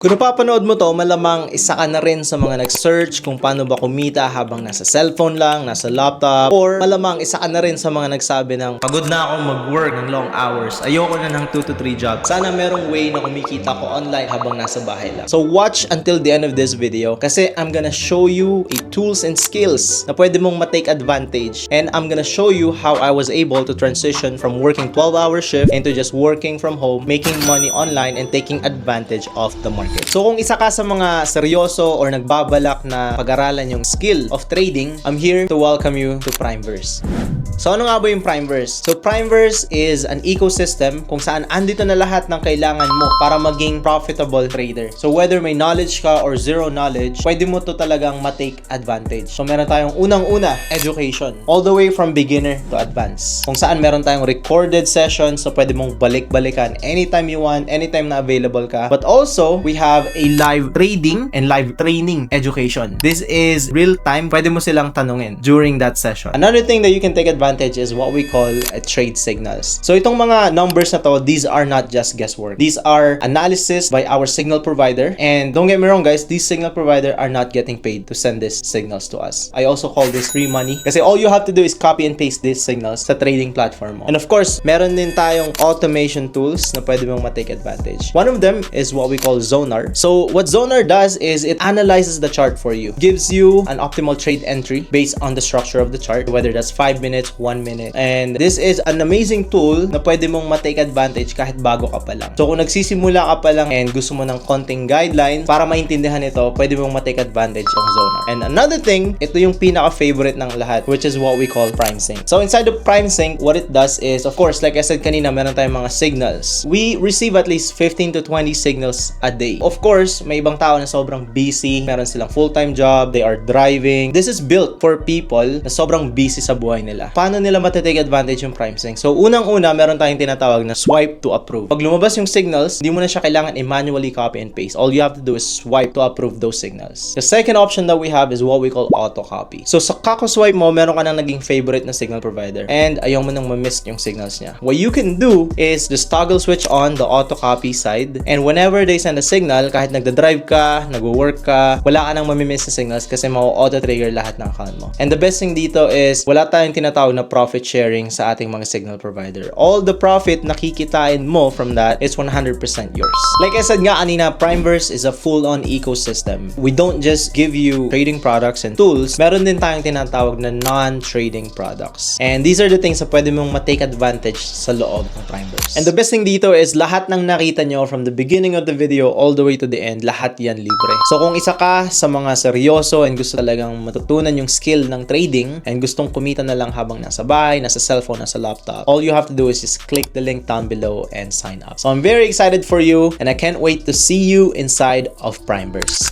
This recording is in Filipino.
Kung napapanood mo to, malamang isa ka na rin sa mga nag-search kung paano ba kumita habang nasa cellphone lang, nasa laptop, or malamang isa ka na rin sa mga nagsabi ng pagod na akong mag-work ng long hours, ayoko na ng 2 to 3 jobs. Sana merong way na kumikita ko online habang nasa bahay lang. So watch until the end of this video kasi I'm gonna show you a tools and skills na pwede mong ma-take advantage, and I'm gonna show you how I was able to transition from working 12-hour shift into just working from home, making money online, and taking advantage of the market. So kung isa ka sa mga seryoso or nagbabalak na pag-aralan yung skill of trading, I'm here to welcome you to Primeverse. So ano nga ba yung Primeverse? So Primeverse is an ecosystem kung saan andito na lahat ng kailangan mo para maging profitable trader. So whether may knowledge ka or zero knowledge, pwede mo to talagang ma-take advantage. So meron tayong unang-una, education. All the way from beginner to advanced. Kung saan meron tayong recorded sessions so pwede mong balik-balikan anytime you want, anytime na available ka. But also, we have a live trading and live training education. This is real time. Pwede mo silang tanungin during that session. Another thing that you can take advantage is what we call trade signals. So itong mga numbers na to, these are not just guesswork. These are analysis by our signal provider. And don't get me wrong guys, these signal provider are not getting paid to send these signals to us. I also call this free money kasi all you have to do is copy and paste these signals sa trading platform mo. And of course, meron din tayong automation tools na pwede mong ma-take advantage. One of them is what we call Zonar. So what Zonar does is it analyzes the chart for you. Gives you an optimal trade entry based on the structure of the chart, whether that's 5 minutes, 1 minute. And this is an amazing tool na pwede mong ma-take advantage kahit bago ka pa lang. So kung nagsisimula ka pa lang and gusto mo ng konting guidelines para maintindihan ito, pwede mong ma-take advantage ng Zonar. And another thing, ito yung pinaka-favorite ng lahat, which is what we call PrimeSync. So inside of PrimeSync, what it does is, of course, like I said kanina, meron tayong mga signals. We receive at least 15 to 20 signals a day. Of course, may ibang tao na sobrang busy, meron silang full-time job, they are driving. This is built for people na sobrang busy sa buhay nila. Paano nila matitake advantage yung PrimeSync? So unang-una, meron tayong tinatawag na swipe to approve. Pag lumabas yung signals, hindi mo na siya kailangan i-manually copy and paste. All you have to do is swipe to approve those signals. The second option that we have is what we call auto copy. So sa kako-swipe mo, meron ka nang naging favorite na signal provider and ayaw mo nang ma-miss yung signals niya. What you can do is just toggle switch on the auto copy side, and whenever they send a signal, kahit nagda-drive ka, nagwo-work ka, wala ka nang mamimiss na signals kasi mau-auto trigger lahat ng account mo. And the best thing dito is wala tayong tinatawag na profit sharing sa ating mga signal provider. All the profit na kikitain mo from that is 100% yours. Like I said nga kanina, Primeverse is a full-on ecosystem. We don't just give you trading products and tools. Meron din tayong tinatawag na non-trading products. And these are the things na pwede mong ma-take advantage sa loob ng Primeverse. And the best thing dito is lahat ng nakita nyo from the beginning of the video all the way to the end, lahat yan libre. So kung isa ka sa mga seryoso and gusto talagang matutunan yung skill ng trading and gustong kumita na lang habang nasa bahay, nasa cellphone, nasa laptop, all you have to do is just click the link down below and sign up. So I'm very excited for you and I can't wait to see you inside of Primeverse.